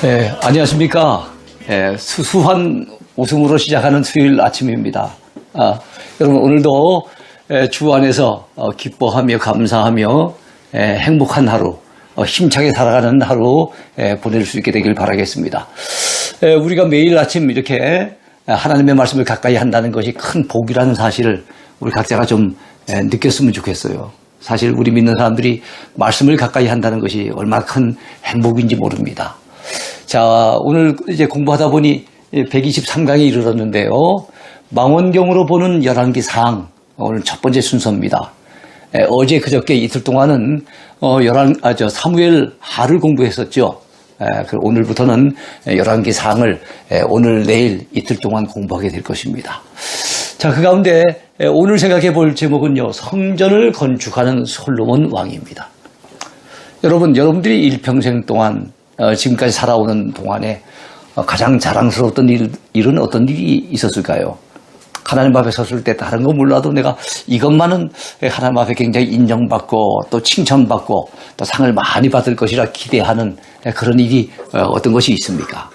네, 안녕하십니까. 수수한 웃음으로 시작하는 수요일 아침입니다. 여러분 오늘도 주 안에서 기뻐하며 감사하며 행복한 하루, 힘차게 살아가는 하루 보낼 수 있게 되길 바라겠습니다. 우리가 매일 아침 이렇게 하나님의 말씀을 가까이 한다는 것이 큰 복이라는 사실을 우리 각자가 좀 느꼈으면 좋겠어요. 사실 우리 믿는 사람들이 말씀을 가까이 한다는 것이 얼마나 큰 행복인지 모릅니다. 자, 오늘 이제 공부하다 보니 123강에 이르렀는데요. 망원경으로 보는 열왕기상 오늘 첫 번째 순서입니다. 어제 그저께 이틀 동안은 사무엘 하를 공부했었죠. 오늘부터는 열왕기상을 오늘 내일 이틀 동안 공부하게 될 것입니다. 자, 그 가운데 오늘 생각해 볼 제목은요, 성전을 건축하는 솔로몬 왕입니다. 여러분들이 일평생 동안 지금까지 살아오는 동안에 가장 자랑스러웠던 일은 어떤 일이 있었을까요? 하나님 앞에 섰을 때 다른 거 몰라도 내가 이것만은 하나님 앞에 굉장히 인정받고 또 칭찬받고 또 상을 많이 받을 것이라 기대하는 그런 일이 어떤 것이 있습니까?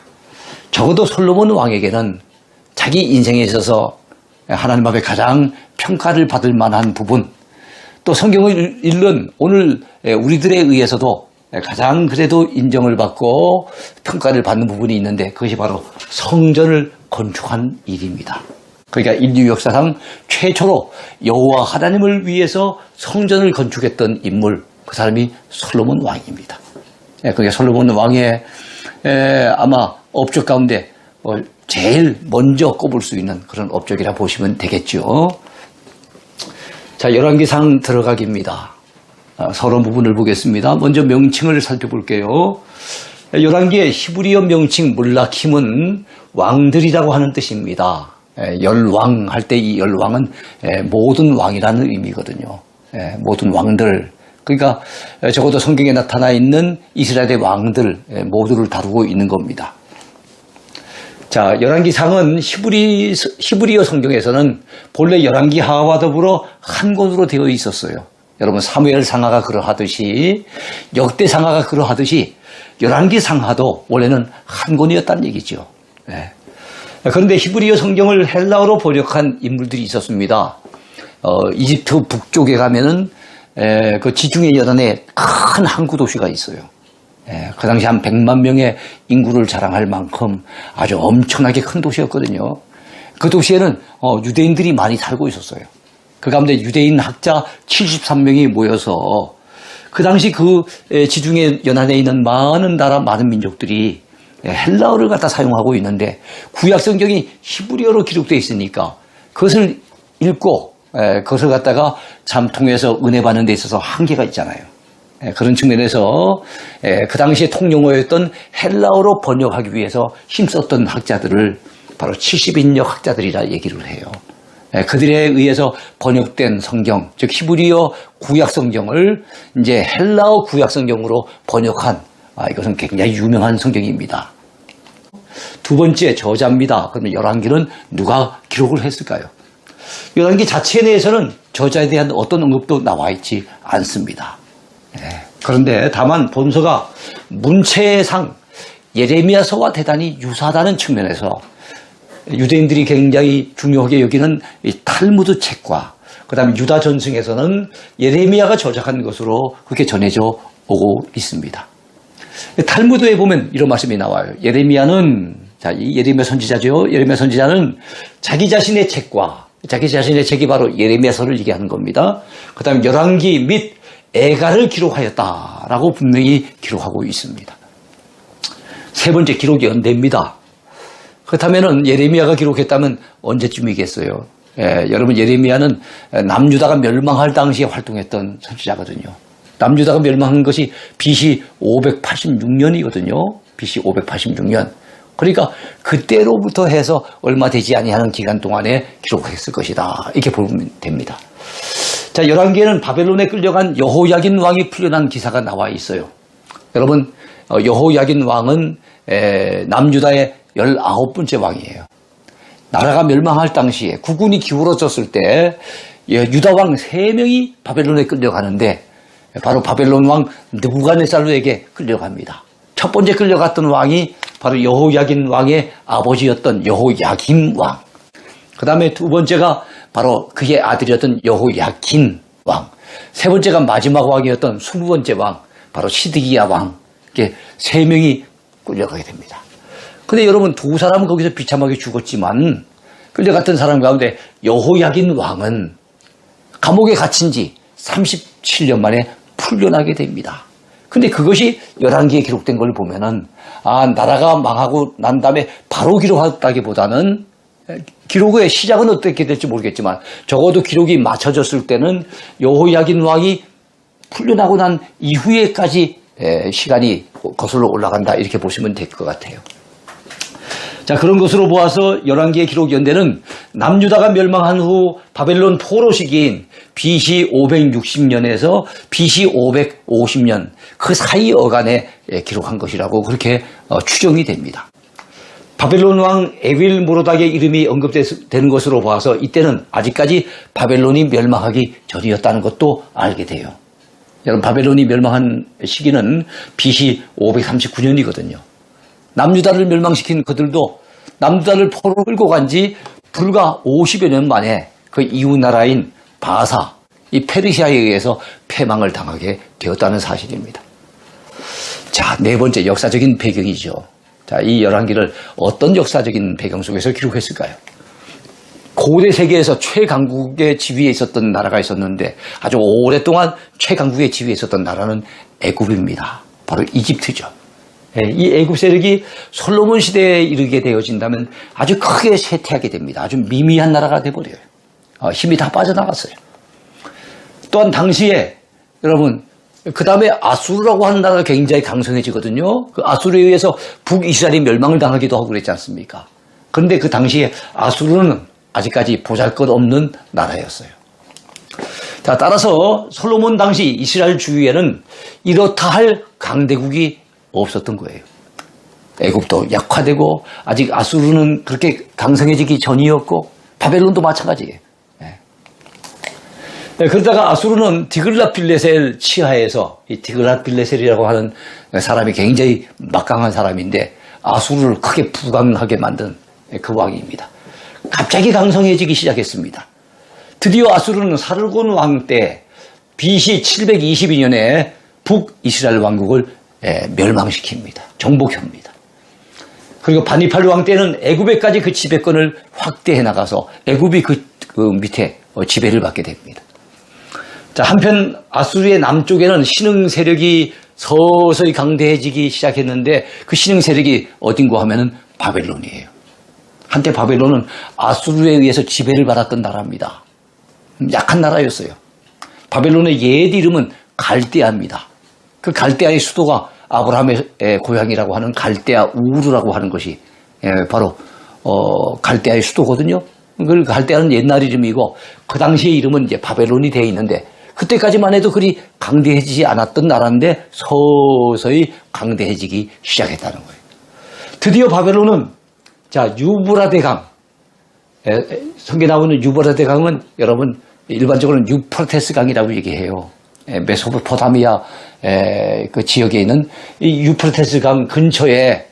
적어도 솔로몬 왕에게는 자기 인생에 있어서 하나님 앞에 가장 평가를 받을 만한 부분, 또 성경을 읽는 오늘 우리들에 의해서도 가장 그래도 인정을 받고 평가를 받는 부분이 있는데 그것이 바로 성전을 건축한 일입니다. 그러니까 인류 역사상 최초로 여호와 하나님을 위해서 성전을 건축했던 인물, 그 사람이 솔로몬 왕입니다. 그러니까 솔로몬 왕의 아마 업적 가운데 제일 먼저 꼽을 수 있는 그런 업적이라 보시면 되겠죠. 자, 열왕기상 들어가기입니다. 서론 부분을 보겠습니다. 먼저 명칭을 살펴볼게요. 열왕기의 히브리어 명칭 물라킴은 왕들이라고 하는 뜻입니다. 열왕 할 때 이 열왕은 모든 왕이라는 의미거든요. 모든 왕들. 그러니까 적어도 성경에 나타나 있는 이스라엘의 왕들 모두를 다루고 있는 겁니다. 자, 열왕기상은 히브리어 성경에서는 본래 열왕기하와 더불어 한 권으로 되어 있었어요. 여러분 사무엘 상하가 그러하듯이 역대 상하가 그러하듯이 열왕기 상하도 원래는 한 권이었다는 얘기죠. 그런데 히브리어 성경을 헬라어로 번역한 인물들이 있었습니다. 이집트 북쪽에 가면은 그 지중해 연안에 큰 항구 도시가 있어요. 그 당시 한 100만 명의 인구를 자랑할 만큼 아주 엄청나게 큰 도시였거든요. 그 도시에는 유대인들이 많이 살고 있었어요. 그 가운데 유대인 학자 73명이 모여서 그 당시 그 지중해 연안에 있는 많은 나라, 많은 민족들이 헬라어를 갖다 사용하고 있는데 구약 성경이 히브리어로 기록되어 있으니까 그것을 읽고 그것을 갖다가 참 통해서 은혜 받는 데 있어서 한계가 있잖아요. 그런 측면에서 그 당시에 통용어였던 헬라어로 번역하기 위해서 힘썼던 학자들을 바로 70인역 학자들이라 얘기를 해요. 그들에 의해서 번역된 성경, 즉 히브리어 구약 성경을 이제 헬라어 구약 성경으로 번역한 이것은 굉장히 유명한 성경입니다. 두 번째 저자입니다. 그러면 열왕기는 누가 기록을 했을까요? 열왕기 자체 내에서는 저자에 대한 어떤 언급도 나와 있지 않습니다. 그런데 다만 본서가 문체상 예레미야서와 대단히 유사하다는 측면에서 유대인들이 굉장히 중요하게 여기는 이 탈무드 책과 그다음에 유다 전승에서는 예레미야가 저작한 것으로 그렇게 전해져 오고 있습니다. 탈무드에 보면 이런 말씀이 나와요. 예레미야는 이 예레미야 선지자죠. 예레미야 선지자는 자기 자신의 책과 자기 자신의 책이 바로 예레미야서를 얘기하는 겁니다. 그다음에 열왕기 및 애가를 기록하였다라고 분명히 기록하고 있습니다. 세 번째 기록이 연대입니다. 그렇다면 예레미야가 기록했다면 언제쯤이겠어요? 여러분 예레미야는 남유다가 멸망할 당시에 활동했던 선지자거든요. 남유다가 멸망한 것이 BC 586년이거든요. BC 586년. 그러니까 그때로부터 해서 얼마 되지 아니하는 기간 동안에 기록했을 것이다. 이렇게 보면 됩니다. 자, 열왕기에는 바벨론에 끌려간 여호야긴 왕이 풀려난 기사가 나와 있어요. 여러분 여호야긴 왕은 남유다의 19번째 왕이에요. 나라가 멸망할 당시에 국군이 기울어졌을 때 유다 왕 3명이 바벨론에 끌려가는데 바로 바벨론 왕 느부갓네살로에게 끌려갑니다. 첫 번째 끌려갔던 왕이 바로 여호야긴 왕의 아버지였던 여호야김 왕. 그 다음에 두 번째가 바로 그의 아들이었던 여호야긴 왕. 세 번째가 마지막 왕이었던 20번째 왕, 바로 시드기야 왕. 이렇게 세 명이 끌려가게 됩니다. 근데 여러분, 두 사람은 거기서 비참하게 죽었지만 끌려갔던 사람 가운데 여호야긴 왕은 감옥에 갇힌 지 37년 만에 풀려나게 됩니다. 근데 그것이 열왕기에 기록된 걸 보면은, 나라가 망하고 난 다음에 바로 기록했다기보다는 기록의 시작은 어떻게 될지 모르겠지만 적어도 기록이 맞춰졌을 때는 여호야긴 왕이 풀려나고 난 이후에까지 시간이 거슬러 올라간다, 이렇게 보시면 될 것 같아요. 자, 그런 것으로 보아서 열왕기의 기록 연대는 남유다가 멸망한 후 바벨론 포로 시기인 BC 560년에서 BC 550년 그 사이 어간에 기록한 것이라고 그렇게 추정이 됩니다. 바벨론 왕 에빌모로닥의 이름이 언급되는 것으로 봐서 이때는 아직까지 바벨론이 멸망하기 전이었다는 것도 알게 돼요. 여러분, 바벨론이 멸망한 시기는 BC 539년이거든요. 남유다를 멸망시킨 그들도 남유다를 포로 끌고 간 지 불과 50여 년 만에 그 이웃 나라인 바사, 이 페르시아에 의해서 패망을 당하게 되었다는 사실입니다. 자, 네 번째 역사적인 배경이죠. 자, 이 열왕기를 어떤 역사적인 배경 속에서 기록했을까요? 고대 세계에서 최강국의 지위에 있었던 나라가 있었는데 아주 오랫동안 최강국의 지위에 있었던 나라는 애굽입니다. 바로 이집트죠. 이 애굽 세력이 솔로몬 시대에 이르게 되어진다면 아주 크게 쇠퇴하게 됩니다. 아주 미미한 나라가 돼버려요. 힘이 다 빠져나갔어요. 또한 당시에 여러분, 그 다음에 아수르라고 하는 나라가 굉장히 강성해지거든요. 그 아수르에 의해서 북이스라엘이 멸망을 당하기도 하고 그랬지 않습니까? 그런데 그 당시에 아수르는 아직까지 보잘것없는 나라였어요. 자, 따라서 솔로몬 당시 이스라엘 주위에는 이렇다 할 강대국이 없었던 거예요. 애굽도 약화되고 아직 아수르는 그렇게 강성해지기 전이었고 바벨론도 마찬가지예요. 그러다가 아수르는 디글랏빌레셀 치하에서, 이 디글랏빌레셀이라고 하는 사람이 굉장히 막강한 사람인데 아수르를 크게 부강하게 만든 그 왕입니다. 갑자기 강성해지기 시작했습니다. 드디어 아수르는 사르곤 왕 때 BC 722년에 북이스라엘 왕국을 멸망시킵니다. 정복합니다. 그리고 바니팔루 왕 때는 애굽에까지 그 지배권을 확대해 나가서 애굽이 그 밑에 지배를 받게 됩니다. 자, 한편 아수르의 남쪽에는 신흥 세력이 서서히 강대해지기 시작했는데 그 신흥 세력이 어딘고 하면은 바벨론이에요. 한때 바벨론은 아수르에 의해서 지배를 받았던 나라입니다. 약한 나라였어요. 바벨론의 옛 이름은 갈대아입니다. 그 갈대아의 수도가 아브라함의 고향이라고 하는 갈대아 우르라고 하는 것이 바로 갈대아의 수도거든요. 그 갈대아는 옛날 이름이고 그 당시의 이름은 이제 바벨론이 되어 있는데 그때까지만 해도 그리 강대해지지 않았던 나라인데 서서히 강대해지기 시작했다는 거예요. 드디어 바벨론은 자, 유브라데 강, 성경에 나오는 유브라데 강은 여러분 일반적으로는 유프라테스 강이라고 얘기해요. 메소포타미아 그 지역에 있는 이 유프라테스 강 근처에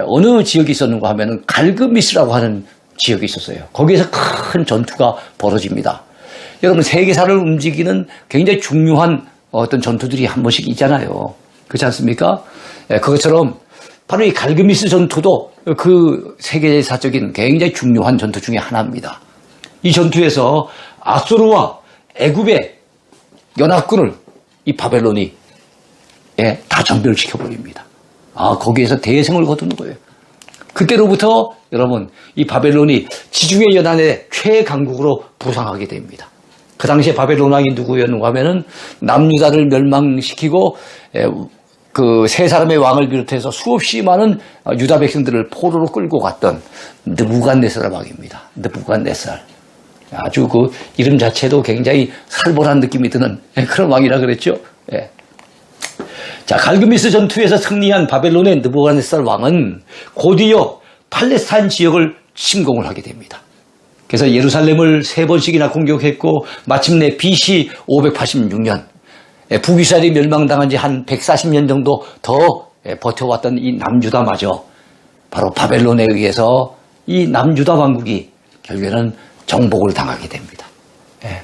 어느 지역이 있었는가 하면은 갈그미스라고 하는 지역이 있었어요. 거기에서 큰 전투가 벌어집니다. 여러분, 세계사를 움직이는 굉장히 중요한 어떤 전투들이 한 번씩 있잖아요. 그렇지 않습니까? 그것처럼 바로 이 갈그미스 전투도 그 세계사적인 굉장히 중요한 전투 중에 하나입니다. 이 전투에서 아수르와 애굽의 연합군을 이 바벨론이 다 전멸시켜버립니다. 거기에서 대승을 거두는 거예요. 그때로부터 여러분, 이 바벨론이 지중해 연안의 최강국으로 부상하게 됩니다. 그 당시에 바벨론 왕이 누구였는가 하면은 남유다를 멸망시키고 그 세 사람의 왕을 비롯해서 수없이 많은 유다 백성들을 포로로 끌고 갔던 느부갓네살 왕입니다. 느부갓네살. 아주 그 이름 자체도 굉장히 살벌한 느낌이 드는 그런 왕이라 그랬죠. 자, 갈그미스 전투에서 승리한 바벨론의 느부갓네살 왕은 곧이어 팔레스타인 지역을 침공을 하게 됩니다. 그래서 예루살렘을 3번씩이나 공격했고 마침내 BC 586년 북이스라엘이 멸망당한 지 한 140년 정도 더 버텨왔던 이 남유다마저 바로 바벨론에 의해서 이 남유다 왕국이 결국에는 정복을 당하게 됩니다. 예.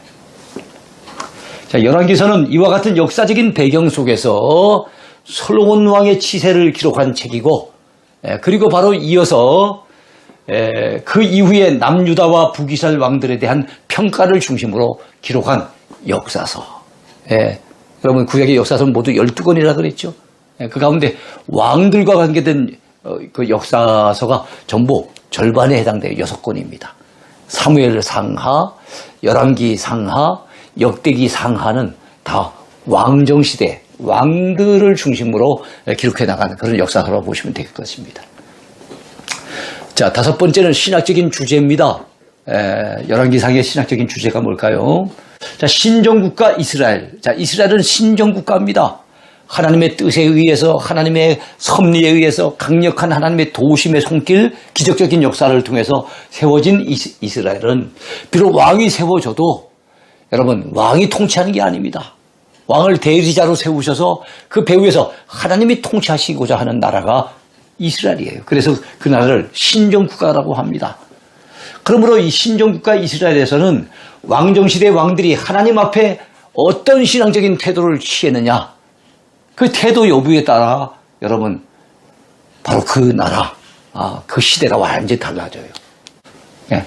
자, 열왕기서는 이와 같은 역사적인 배경 속에서 솔로몬 왕의 치세를 기록한 책이고, 그리고 바로 이어서 그 이후에 남유다와 북이스라엘 왕들에 대한 평가를 중심으로 기록한 역사서. 여러분 구약의 역사서는 모두 12권이라 그랬죠. 그 가운데 왕들과 관계된 그 역사서가 전부 절반에 해당돼요. 6권입니다. 사무엘 상하, 열왕기 상하, 역대기 상하는 다 왕정시대, 왕들을 중심으로 기록해 나가는 그런 역사서라고 보시면 될 것입니다. 자, 5번째는 신학적인 주제입니다. 열왕기상의 신학적인 주제가 뭘까요? 자, 신정국가 이스라엘. 자, 이스라엘은 신정국가입니다. 하나님의 뜻에 의해서, 하나님의 섭리에 의해서 강력한 하나님의 도우심의 손길, 기적적인 역사를 통해서 세워진 이스라엘은 비록 왕이 세워져도 여러분, 왕이 통치하는 게 아닙니다. 왕을 대리자로 세우셔서 그 배후에서 하나님이 통치하시고자 하는 나라가 이스라엘이에요. 그래서 그 나라를 신정국가라고 합니다. 그러므로 이 신정국가 이스라엘에서는 왕정시대 왕들이 하나님 앞에 어떤 신앙적인 태도를 취했느냐, 그 태도 여부에 따라 여러분 바로 그 나라, 그 시대가 완전히 달라져요. 예.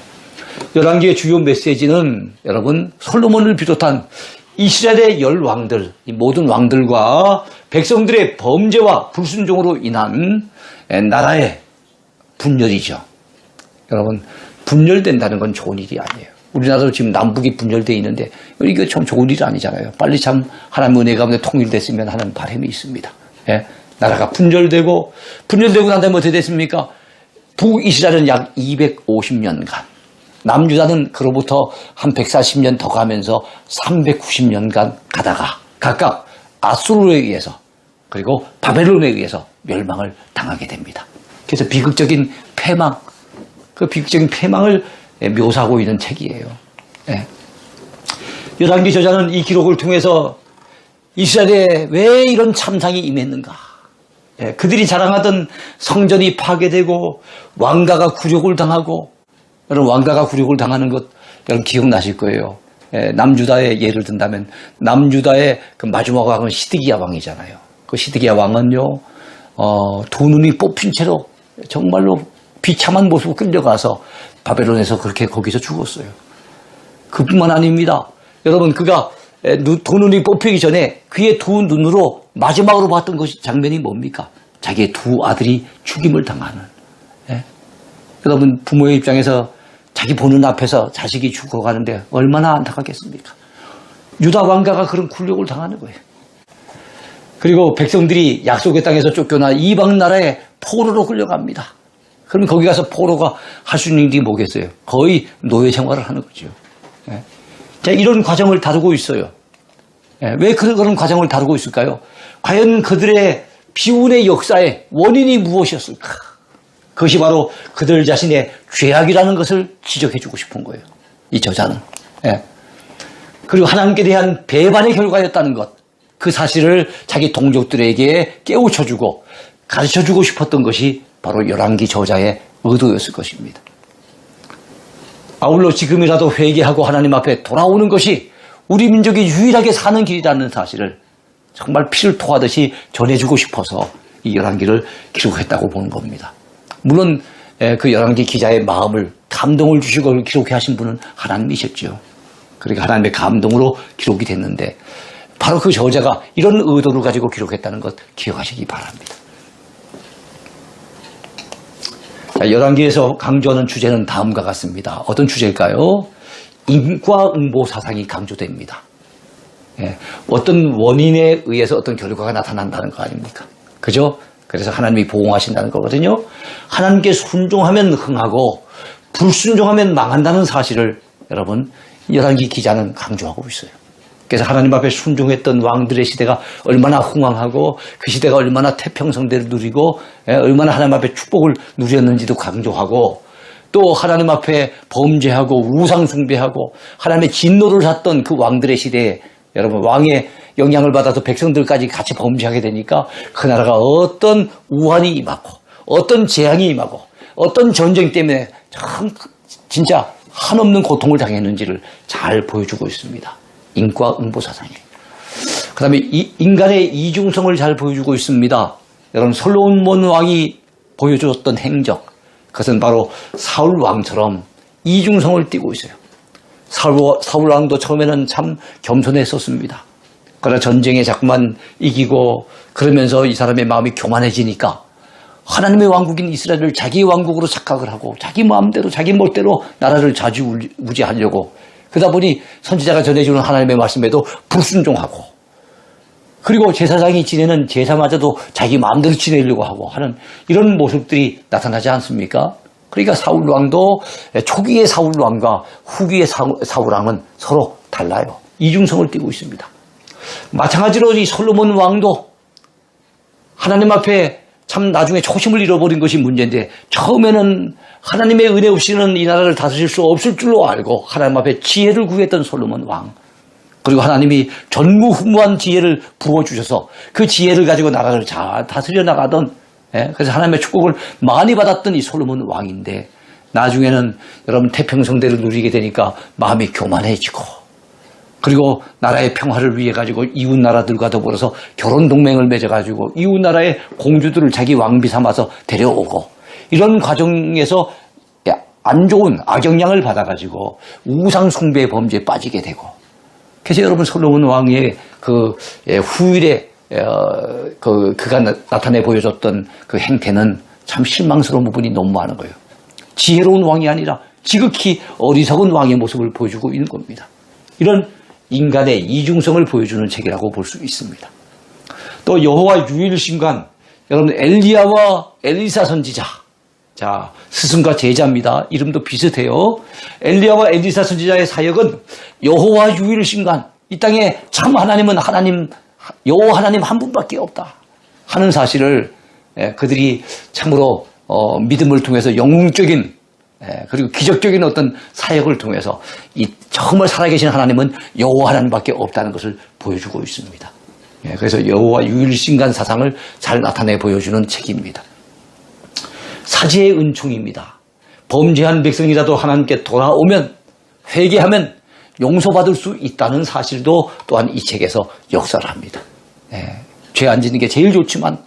열왕기의 주요 메시지는 여러분 솔로몬을 비롯한 이스라엘의 10왕들, 이 모든 왕들과 백성들의 범죄와 불순종으로 인한 나라의 분열이죠. 여러분 분열된다는 건 좋은 일이 아니에요. 우리나라도 지금 남북이 분열되어 있는데 이게 참 좋은 일이 아니잖아요. 빨리 참 하나님 은혜 가운데 통일됐으면 하는 바람이 있습니다. 예? 나라가 분열되고 난 다음에 어떻게 됐습니까? 북이스라엘은 약 250년간, 남유다는 그로부터 한 140년 더 가면서 390년간 가다가 각각 아수르에 의해서 그리고 바벨론에 의해서 멸망을 당하게 됩니다. 그래서 비극적인 패망, 그 비극적인 패망을 묘사하고 있는 책이에요. 예. 열왕기 저자는 이 기록을 통해서 이스라엘에 왜 이런 참상이 임했는가, 그들이 자랑하던 성전이 파괴되고 왕가가 굴욕을 당하고, 여러분 왕가가 굴욕을 당하는 것 여러분 기억나실 거예요. 남유다의 예를 든다면 남유다의 그 마지막 왕은 시드기야 왕이잖아요. 그 시드기야 왕은요, 두 눈이 뽑힌 채로 정말로 비참한 모습으로 끌려가서 바벨론에서 그렇게 거기서 죽었어요. 그뿐만 아닙니다. 여러분 그가 두 눈이 뽑히기 전에 그의 두 눈으로 마지막으로 봤던 것이 장면이 뭡니까? 자기의 두 아들이 죽임을 당하는. 여러분 부모의 입장에서 자기 보는 앞에서 자식이 죽어가는데 얼마나 안타깝겠습니까? 유다 왕가가 그런 굴욕을 당하는 거예요. 그리고 백성들이 약속의 땅에서 쫓겨나 이방 나라에 포로로 끌려갑니다. 그럼 거기 가서 포로가 할 수 있는 일이 뭐겠어요? 거의 노예 생활을 하는 거죠. 자, 이런 과정을 다루고 있어요. 왜 그런 과정을 다루고 있을까요? 과연 그들의 비운의 역사의 원인이 무엇이었을까? 그것이 바로 그들 자신의 죄악이라는 것을 지적해주고 싶은 거예요. 이 저자는. 그리고 하나님께 대한 배반의 결과였다는 것, 그 사실을 자기 동족들에게 깨우쳐주고 가르쳐주고 싶었던 것이 바로 열왕기 저자의 의도였을 것입니다. 아울러 지금이라도 회개하고 하나님 앞에 돌아오는 것이 우리 민족이 유일하게 사는 길이라는 사실을 정말 피를 토하듯이 전해주고 싶어서 이 열왕기를 기록했다고 보는 겁니다. 물론 그 열왕기 기자의 마음을, 감동을 주시고 기록해 하신 분은 하나님이셨죠. 그러니까 하나님의 감동으로 기록이 됐는데 바로 그 저자가 이런 의도를 가지고 기록했다는 것 기억하시기 바랍니다. 열왕기에서 강조하는 주제는 다음과 같습니다. 어떤 주제일까요? 인과응보 사상이 강조됩니다. 어떤 원인에 의해서 어떤 결과가 나타난다는 거 아닙니까? 그죠? 그래서 하나님이 보응하신다는 거거든요. 하나님께 순종하면 흥하고 불순종하면 망한다는 사실을 여러분 열왕기 기자는 강조하고 있어요. 그래서 하나님 앞에 순종했던 왕들의 시대가 얼마나 흥왕하고 그 시대가 얼마나 태평성대를 누리고 얼마나 하나님 앞에 축복을 누렸는지도 강조하고, 또 하나님 앞에 범죄하고 우상 숭배하고 하나님의 진노를 샀던 그 왕들의 시대에 여러분, 왕의 영향을 받아서 백성들까지 같이 범죄하게 되니까 그 나라가 어떤 우환이 임하고 어떤 재앙이 임하고 어떤 전쟁 때문에 참 진짜 한없는 고통을 당했는지를 잘 보여주고 있습니다. 인과응보사상이에요. 그 다음에 인간의 이중성을 잘 보여주고 있습니다. 여러분, 솔로몬 왕이 보여주었던 행적, 그것은 바로 사울 왕처럼 이중성을 띠고 있어요. 사울 왕도 처음에는 참 겸손했었습니다. 그러나 전쟁에 자꾸만 이기고 그러면서 이 사람의 마음이 교만해지니까 하나님의 왕국인 이스라엘을 자기 왕국으로 착각을 하고 자기 마음대로 자기 멋대로 나라를 좌지우지하려고, 그러다 보니 선지자가 전해주는 하나님의 말씀에도 불순종하고, 그리고 제사장이 지내는 제사마저도 자기 마음대로 지내려고 하고 하는 이런 모습들이 나타나지 않습니까? 그러니까 사울 왕도 초기의 사울 왕과 후기의 사울 왕은 서로 달라요. 이중성을 띠고 있습니다. 마찬가지로 이 솔로몬 왕도 하나님 앞에 참 나중에 초심을 잃어버린 것이 문제인데, 처음에는 하나님의 은혜 없이는 이 나라를 다스릴 수 없을 줄로 알고 하나님 앞에 지혜를 구했던 솔로몬 왕, 그리고 하나님이 전무후무한 지혜를 부어주셔서 그 지혜를 가지고 나라를 잘 다스려 나가던, 그래서 하나님의 축복을 많이 받았던 이 솔로몬 왕인데, 나중에는 여러분 태평성대를 누리게 되니까 마음이 교만해지고, 그리고 나라의 평화를 위해 가지고 이웃 나라들과 더불어서 결혼 동맹을 맺어가지고 이웃 나라의 공주들을 자기 왕비 삼아서 데려오고, 이런 과정에서 안 좋은 악영향을 받아가지고 우상 숭배 범죄에 빠지게 되고, 그래서 여러분 솔로몬 왕의 그 후일에 그가 나타내 보여줬던 그 행태는 참 실망스러운 부분이 너무 많은 거예요. 지혜로운 왕이 아니라 지극히 어리석은 왕의 모습을 보여주고 있는 겁니다. 이런 인간의 이중성을 보여주는 책이라고 볼 수 있습니다. 또 여호와 유일신관, 여러분 엘리야와 엘리사 선지자, 자 스승과 제자입니다. 이름도 비슷해요. 엘리야와 엘리사 선지자의 사역은 여호와 유일신관, 이 땅에 참 하나님은 여호와 하나님 한 분밖에 없다 하는 사실을 그들이 참으로 믿음을 통해서 영웅적인 그리고 기적적인 어떤 사역을 통해서 이 정말 살아계신 하나님은 여호와 하나님밖에 없다는 것을 보여주고 있습니다. 그래서 여호와 유일신관 사상을 잘 나타내 보여주는 책입니다. 사지의 은총입니다. 범죄한 백성이라도 하나님께 돌아오면, 회개하면 용서받을 수 있다는 사실도 또한 이 책에서 역사를 합니다. 죄 안 짓는 게 제일 좋지만,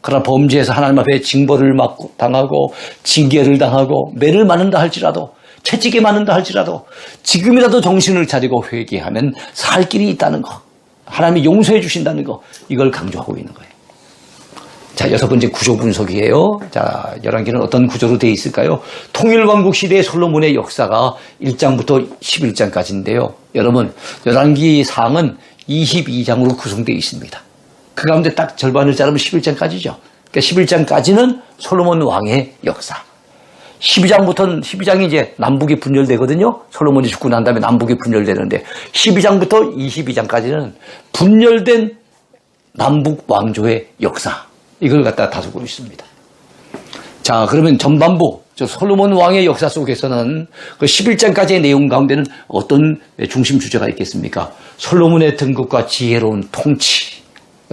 그러나 범죄에서 하나님 앞에 징벌을 당하고 징계를 당하고 매를 맞는다 할지라도, 채찍에 맞는다 할지라도 지금이라도 정신을 차리고 회개하면 살 길이 있다는 거, 하나님이 용서해 주신다는 거, 이걸 강조하고 있는 거예요. 자, 6번째 구조 분석이에요. 자, 열왕기는 어떤 구조로 되어 있을까요? 통일왕국 시대의 솔로몬의 역사가 1장부터 11장까지인데요. 여러분, 열왕기 상은 22장으로 구성되어 있습니다. 그 가운데 딱 절반을 자르면 11장까지죠. 그러니까 11장까지는 솔로몬 왕의 역사. 12장이 이제 남북이 분열되거든요. 솔로몬이 죽고 난 다음에 남북이 분열되는데, 12장부터 22장까지는 분열된 남북 왕조의 역사, 이걸 갖다 다루고 있습니다. 자, 그러면 전반부, 솔로몬 왕의 역사 속에서는 그 11장까지의 내용 가운데는 어떤 중심 주제가 있겠습니까? 솔로몬의 등극과 지혜로운 통치.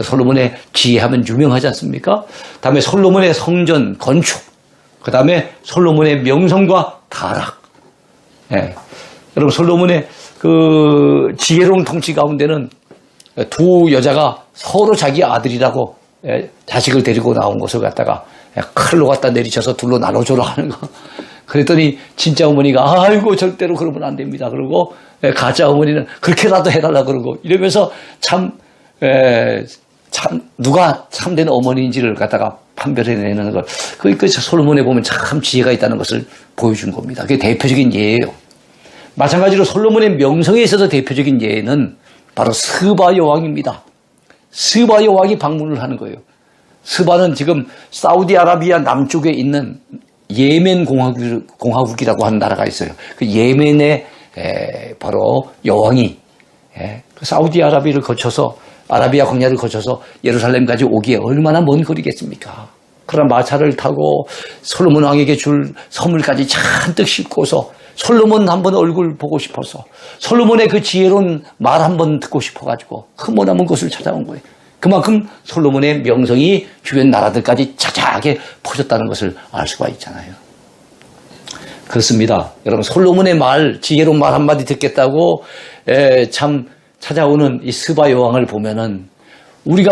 솔로몬의 지혜하면 유명하지 않습니까? 다음에 솔로몬의 성전 건축, 그 다음에 솔로몬의 명성과 타락. 여러분, 솔로몬의 그 지혜로운 통치 가운데는 두 여자가 서로 자기 아들이라고 자식을 데리고 나온 것을 갖다가 칼로 갖다 내리쳐서 둘로 나눠줘라 하는 거. 그랬더니 진짜 어머니가 아이고 절대로 그러면 안 됩니다. 그러고 가짜 어머니는 그렇게라도 해달라 그러고, 이러면서 참 누가 참된 어머니인지를 갖다가 판별해내는 걸, 그 솔로몬에 보면 참 지혜가 있다는 것을 보여준 겁니다. 그게 대표적인 예예요. 마찬가지로 솔로몬의 명성에 있어서 대표적인 예는 바로 스바 여왕입니다. 스바 여왕이 방문을 하는 거예요. 스바는 지금 사우디아라비아 남쪽에 있는 예멘 공화국이라고 하는 나라가 있어요. 그 예멘의 바로 여왕이 사우디아라비아를 거쳐서, 아라비아 광야를 거쳐서 예루살렘까지 오기에 얼마나 먼 거리겠습니까? 그런 마차를 타고 솔로몬 왕에게 줄 선물까지 잔뜩 싣고서 솔로몬 한번 얼굴 보고 싶어서 솔로몬의 그 지혜로운 말 한번 듣고 싶어가지고 흠모나무 곳을 찾아온 거예요. 그만큼 솔로몬의 명성이 주변 나라들까지 자자하게 퍼졌다는 것을 알 수가 있잖아요. 그렇습니다. 여러분, 솔로몬의 말, 지혜로운 말 한마디 듣겠다고 참 찾아오는 이 스바 여왕을 보면은 우리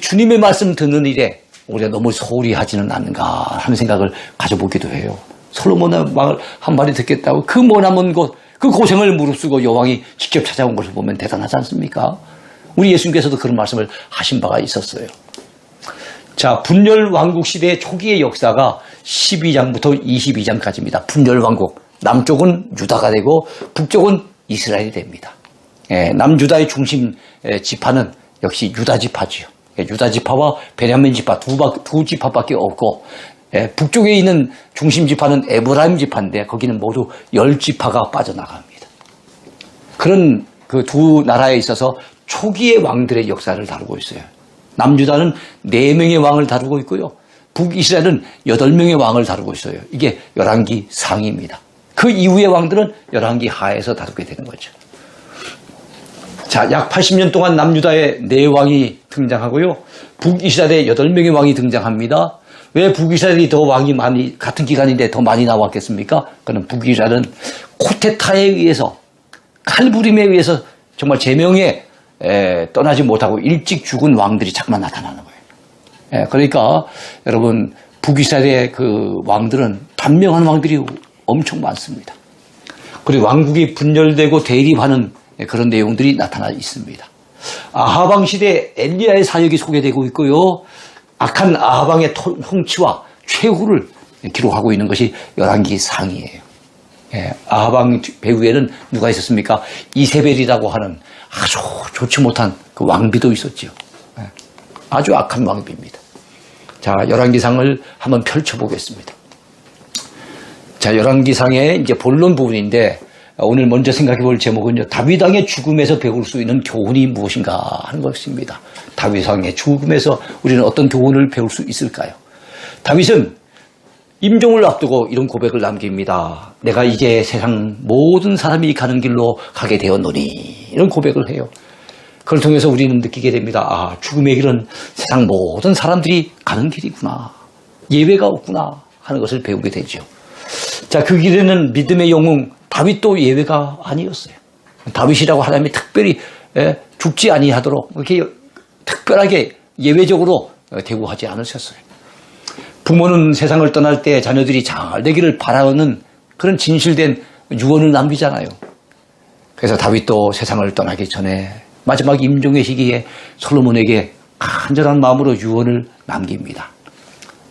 주님의 말씀 듣는 일에 우리가 너무 소홀히 하지는 않는가 하는 생각을 가져보기도 해요. 솔로몬의 말 한마디 듣겠다고 그 머나먼 곳, 그 고생을 무릅쓰고 여왕이 직접 찾아온 것을 보면 대단하지 않습니까? 우리 예수님께서도 그런 말씀을 하신 바가 있었어요. 자, 분열 왕국 시대의 초기의 역사가 12장부터 22장까지입니다. 분열 왕국. 남쪽은 유다가 되고 북쪽은 이스라엘이 됩니다. 남유다의 중심 지파는 역시 유다 지파지요. 유다 지파와 베냐민 지파 두 지파밖에 없고 북쪽에 있는 중심 지파는 에브라임 지파인데 거기는 모두 10지파가 빠져나갑니다. 그런 그 두 나라에 있어서 초기의 왕들의 역사를 다루고 있어요. 남유다는 4명의 왕을 다루고 있고요. 북이스라엘은 8명의 왕을 다루고 있어요. 이게 열왕기 상입니다. 그 이후의 왕들은 열왕기 하에서 다루게 되는 거죠. 자, 약 80년 동안 남유다에 4왕이 등장하고요. 북이스라엘에 8명의 왕이 등장합니다. 왜 북이스라엘이 더 왕이 많이, 같은 기간인데 더 많이 나왔겠습니까? 그는 북이스라엘은 쿠데타에 의해서, 칼부림에 의해서 정말 제명에 떠나지 못하고 일찍 죽은 왕들이 자꾸만 나타나는 거예요. 그러니까 여러분, 북이스라엘의 그 왕들은 단명한 왕들이 엄청 많습니다. 그리고 왕국이 분열되고 대립하는 그런 내용들이 나타나 있습니다. 아하방 시대 엘리야의 사역이 소개되고 있고요. 악한 아하방의 통치와 최후를 기록하고 있는 것이 열왕기 상이에요. 아하방 배후에는 누가 있었습니까? 이세벨이라고 하는 아주 좋지 못한 그 왕비도 있었죠. 아주 악한 왕비입니다. 자, 열왕기상을 한번 펼쳐보겠습니다. 자, 열왕기상의 이제 본론 부분인데 오늘 먼저 생각해 볼 제목은요. 다윗 왕의 죽음에서 배울 수 있는 교훈이 무엇인가 하는 것입니다. 다윗 왕의 죽음에서 우리는 어떤 교훈을 배울 수 있을까요? 다윗은 임종을 앞두고 이런 고백을 남깁니다. 내가 이제 세상 모든 사람이 가는 길로 가게 되었노니 이런 고백을 해요. 그걸 통해서 우리는 느끼게 됩니다. 아, 죽음의 길은 세상 모든 사람들이 가는 길이구나. 예외가 없구나 하는 것을 배우게 되죠. 자, 그 길에는 믿음의 영웅 다윗도 예외가 아니었어요. 다윗이라고 하나님이 특별히 죽지 아니하도록 그렇게 특별하게 예외적으로 대우하지 않으셨어요. 부모는 세상을 떠날 때 자녀들이 잘 되기를 바라는 그런 진실된 유언을 남기잖아요. 그래서 다윗도 세상을 떠나기 전에 마지막 임종의 시기에 솔로몬에게 간절한 마음으로 유언을 남깁니다.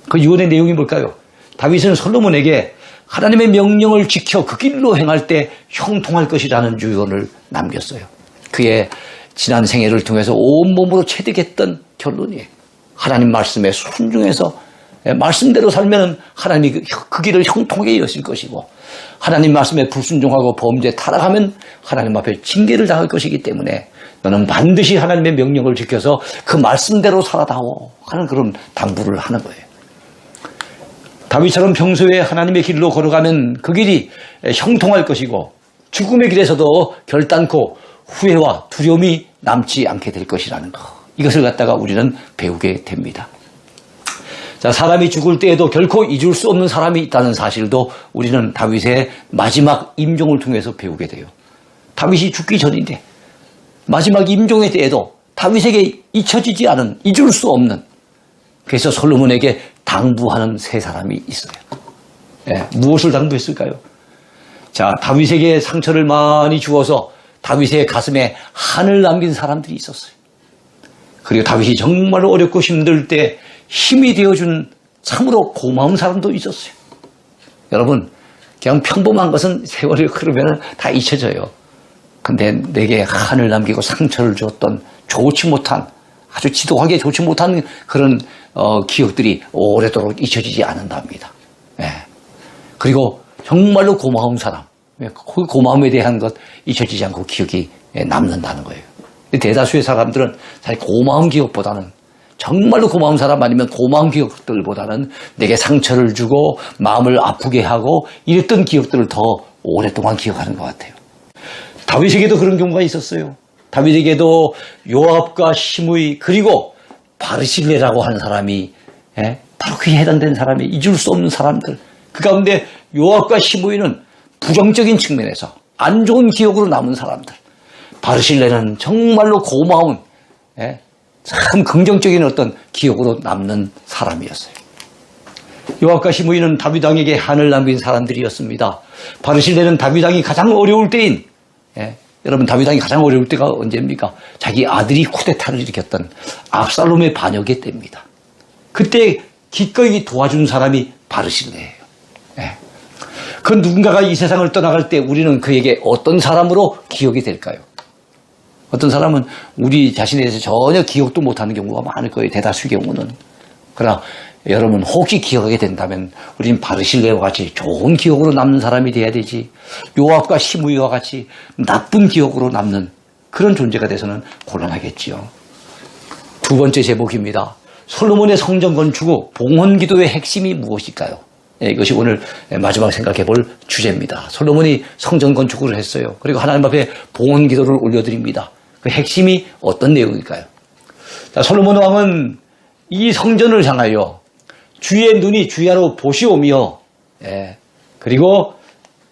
그 유언의 내용이 뭘까요? 다윗은 솔로몬에게 하나님의 명령을 지켜 그 길로 행할 때 형통할 것이라는 유언을 남겼어요. 그의 지난 생애를 통해서 온몸으로 체득했던 결론이에요. 하나님 말씀에 순종해서 말씀대로 살면 하나님이 그 길을 형통하게 여실 것이고 하나님 말씀에 불순종하고 범죄에 타락하면 하나님 앞에 징계를 당할 것이기 때문에 너는 반드시 하나님의 명령을 지켜서 그 말씀대로 살아다오 하는 그런 당부를 하는 거예요. 다윗처럼 평소에 하나님의 길로 걸어가면 그 길이 형통할 것이고 죽음의 길에서도 결단코 후회와 두려움이 남지 않게 될 것이라는 것. 이것을 갖다가 우리는 배우게 됩니다. 자, 사람이 죽을 때에도 결코 잊을 수 없는 사람이 있다는 사실도 우리는 다윗의 마지막 임종을 통해서 배우게 돼요. 다윗이 죽기 전인데 마지막 임종의 때에도 다윗에게 잊혀지지 않은 잊을 수 없는 그래서 솔로몬에게 당부하는 세 사람이 있어요. 무엇을 당부했을까요? 자, 다윗에게 상처를 많이 주어서 다윗의 가슴에 한을 남긴 사람들이 있었어요. 그리고 다윗이 정말 어렵고 힘들 때 힘이 되어준 참으로 고마운 사람도 있었어요. 여러분, 그냥 평범한 것은 세월이 흐르면 다 잊혀져요. 근데 내게 한을 남기고 상처를 줬던 좋지 못한 아주 지독하게 좋지 못한 그런 기억들이 오래도록 잊혀지지 않는답니다. 그리고 정말로 고마운 사람, 그 고마움에 대한 것 잊혀지지 않고 기억이 남는다는 거예요. 대다수의 사람들은 사실 고마운 기억보다는 정말로 고마운 사람 아니면 고마운 기억들보다는 내게 상처를 주고 마음을 아프게 하고 이랬던 기억들을 더 오랫동안 기억하는 것 같아요. 다윗에게도 그런 경우가 있었어요. 다윗에게도 요압과 시므이 그리고 바르실레라고 하는 사람이 바로 그에 해당된 사람이 잊을 수 없는 사람들. 그 가운데 요압과 시므이는 부정적인 측면에서 안 좋은 기억으로 남은 사람들. 바르실레는 정말로 고마운 참 긍정적인 어떤 기억으로 남는 사람이었어요. 요압과 시므이는 다윗 왕에게 한을 남긴 사람들이었습니다. 바르실레는 다윗 왕이 가장 어려울 때인 여러분 다윗 왕이 가장 어려울 때가 언제입니까? 자기 아들이 쿠데타를 일으켰던 압살롬의 반역의 때입니다. 그때 기꺼이 도와준 사람이 바르실레예요. 그 누군가가 이 세상을 떠나갈 때 우리는 그에게 어떤 사람으로 기억이 될까요? 어떤 사람은 우리 자신에 대해서 전혀 기억도 못하는 경우가 많을 거예요. 대다수의 경우는. 그러나 여러분 혹시 기억하게 된다면 우리는 바르실레와 같이 좋은 기억으로 남는 사람이 돼야 되지. 요압과 시므이와 같이 나쁜 기억으로 남는 그런 존재가 돼서는 곤란하겠지요. 두 번째 제목입니다. 솔로몬의 성전 건축 후 봉헌 기도의 핵심이 무엇일까요? 이것이 오늘 마지막 생각해 볼 주제입니다. 솔로몬이 성전 건축을 했어요. 그리고 하나님 앞에 봉헌 기도를 올려드립니다. 그 핵심이 어떤 내용일까요? 자, 솔로몬 왕은 이 성전을 향하여 주의 눈이 주야로 보시오며 그리고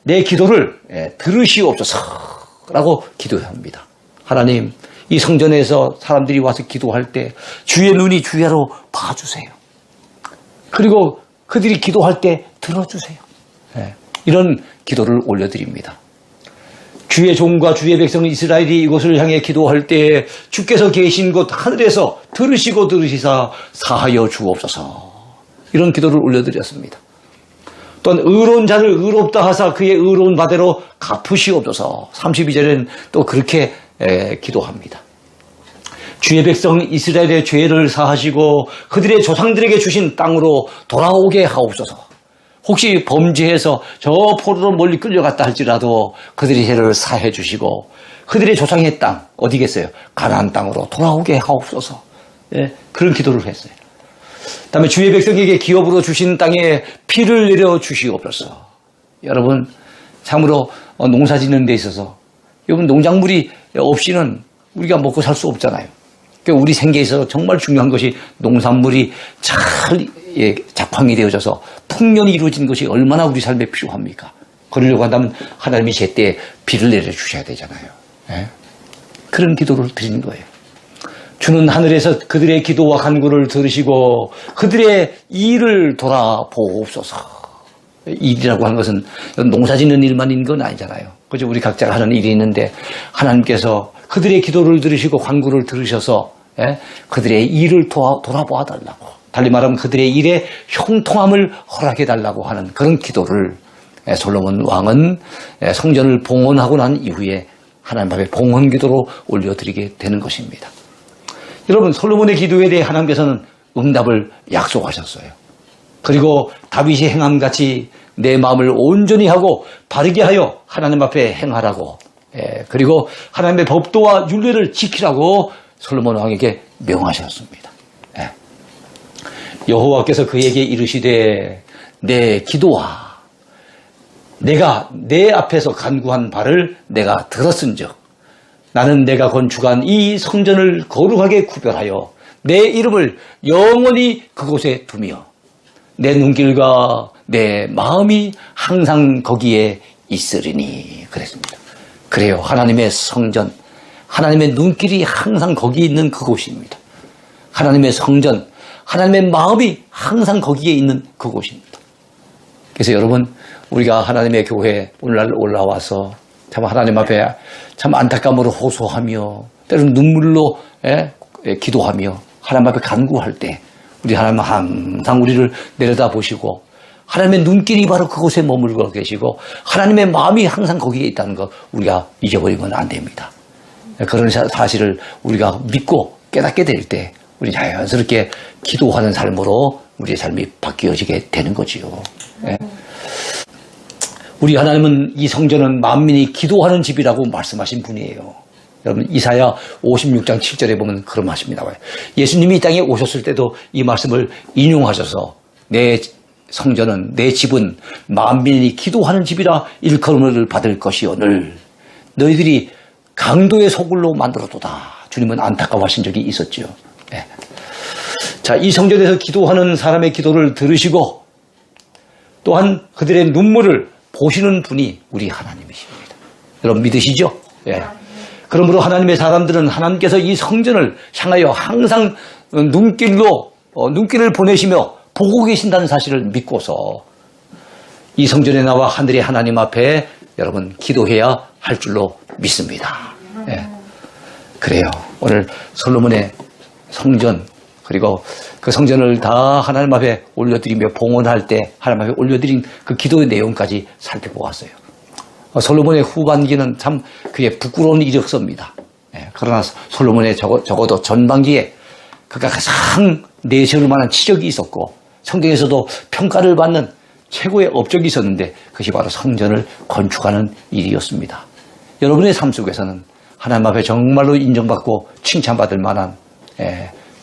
내 기도를 들으시옵소서라고 기도합니다. 하나님, 이 성전에서 사람들이 와서 기도할 때 주의 눈이 주야로 봐주세요. 그리고 그들이 기도할 때 들어주세요. 이런 기도를 올려드립니다. 주의 종과 주의 백성 이스라엘이 이곳을 향해 기도할 때 주께서 계신 곳 하늘에서 들으시고 들으시사 사하여 주옵소서. 이런 기도를 올려드렸습니다. 또한 의로운 자를 의롭다 하사 그의 의로운 바대로 갚으시옵소서. 32절에는 또 그렇게 기도합니다. 주의 백성 이스라엘의 죄를 사하시고 그들의 조상들에게 주신 땅으로 돌아오게 하옵소서. 혹시 범죄해서 저 포로로 멀리 끌려갔다 할지라도 그들의 죄를 사해 주시고 그들의 조상의 땅 어디겠어요? 가나안 땅으로 돌아오게 하옵소서. 그런 기도를 했어요. 그다음에 주의 백성에게 기업으로 주신 땅에 피를 내려 주시옵소서. 여러분 참으로 농사 짓는 데 있어서 여러분 농작물이 없이는 우리가 먹고 살 수 없잖아요. 그러니까 우리 생계에 있어서 정말 중요한 것이 농산물이 잘 작황이 되어져서 풍년이 이루어진 것이 얼마나 우리 삶에 필요합니까? 그러려고 한다면 하나님이 제때 비를 내려주셔야 되잖아요. 그런 기도를 드리는 거예요. 주는 하늘에서 그들의 기도와 간구를 들으시고 그들의 일을 돌아보옵소서. 일이라고 하는 것은 농사 짓는 일만인 건 아니잖아요. 그죠? 우리 각자가 하는 일이 있는데 하나님께서 그들의 기도를 들으시고 간구를 들으셔서 그들의 일을 돌아보아 달라고. 달리 말하면 그들의 일에 형통함을 허락해 달라고 하는 그런 기도를 솔로몬 왕은 성전을 봉헌하고 난 이후에 하나님 앞에 봉헌 기도로 올려드리게 되는 것입니다. 여러분 솔로몬의 기도에 대해 하나님께서는 응답을 약속하셨어요. 그리고 다윗이 행함같이 내 마음을 온전히 하고 바르게 하여 하나님 앞에 행하라고 그리고 하나님의 법도와 율례를 지키라고 솔로몬 왕에게 명하셨습니다. 여호와께서 그에게 이르시되 내 기도와 내가 내 앞에서 간구한 바를 내가 들었은즉 나는 내가 건축한 이 성전을 거룩하게 구별하여 내 이름을 영원히 그곳에 두며 내 눈길과 내 마음이 항상 거기에 있으리니 그랬습니다. 그래요. 하나님의 성전, 하나님의 눈길이 항상 거기에 있는 그곳입니다. 하나님의 성전, 하나님의 마음이 항상 거기에 있는 그곳입니다. 그래서 여러분 우리가 하나님의 교회에 오늘날 올라와서 참 하나님 앞에 참 안타까움으로 호소하며 때로는 눈물로 기도하며 하나님 앞에 간구할 때 우리 하나님은 항상 우리를 내려다보시고 하나님의 눈길이 바로 그곳에 머물고 계시고 하나님의 마음이 항상 거기에 있다는 거 우리가 잊어버리면 안 됩니다. 그런 사실을 우리가 믿고 깨닫게 될 때 우리 자연스럽게 기도하는 삶으로 우리의 삶이 바뀌어지게 되는 거지요. 우리 하나님은 이 성전은 만민이 기도하는 집이라고 말씀하신 분이에요. 여러분 이사야 56장 7절에 보면 그런 말씀이 나와요. 예수님이 이 땅에 오셨을 때도 이 말씀을 인용하셔서 내 성전은 내 집은 만민이 기도하는 집이라 일컬음을 받을 것이오늘 너희들이 강도의 소굴로 만들어도다. 주님은 안타까워하신 적이 있었죠. 네. 자, 이 성전에서 기도하는 사람의 기도를 들으시고 또한 그들의 눈물을 보시는 분이 우리 하나님이십니다. 여러분 믿으시죠? 예. 그러므로 하나님의 사람들은 하나님께서 이 성전을 향하여 항상 눈길을 보내시며 보고 계신다는 사실을 믿고서 이 성전에 나와 하늘의 하나님 앞에 여러분 기도해야 할 줄로 믿습니다. 예. 그래요. 오늘 솔로몬의 성전 그리고 그 성전을 다 하나님 앞에 올려드리며 봉헌할 때 하나님 앞에 올려드린 그 기도의 내용까지 살펴보았어요. 솔로몬의 후반기는 참 그게 부끄러운 일이었습니다. 예, 그러나 솔로몬의 적어도 전반기에 그가 가장 내세울 만한 치적이 있었고 성경에서도 평가를 받는 최고의 업적이 있었는데 그것이 바로 성전을 건축하는 일이었습니다. 여러분의 삶 속에서는 하나님 앞에 정말로 인정받고 칭찬받을 만한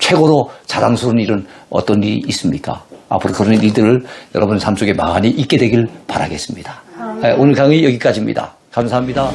최고로 자랑스러운 일은 어떤 일이 있습니까? 앞으로 그런 일들을 여러분 삶 속에 많이 있게 되길 바라겠습니다. 오늘 강의 여기까지입니다. 감사합니다.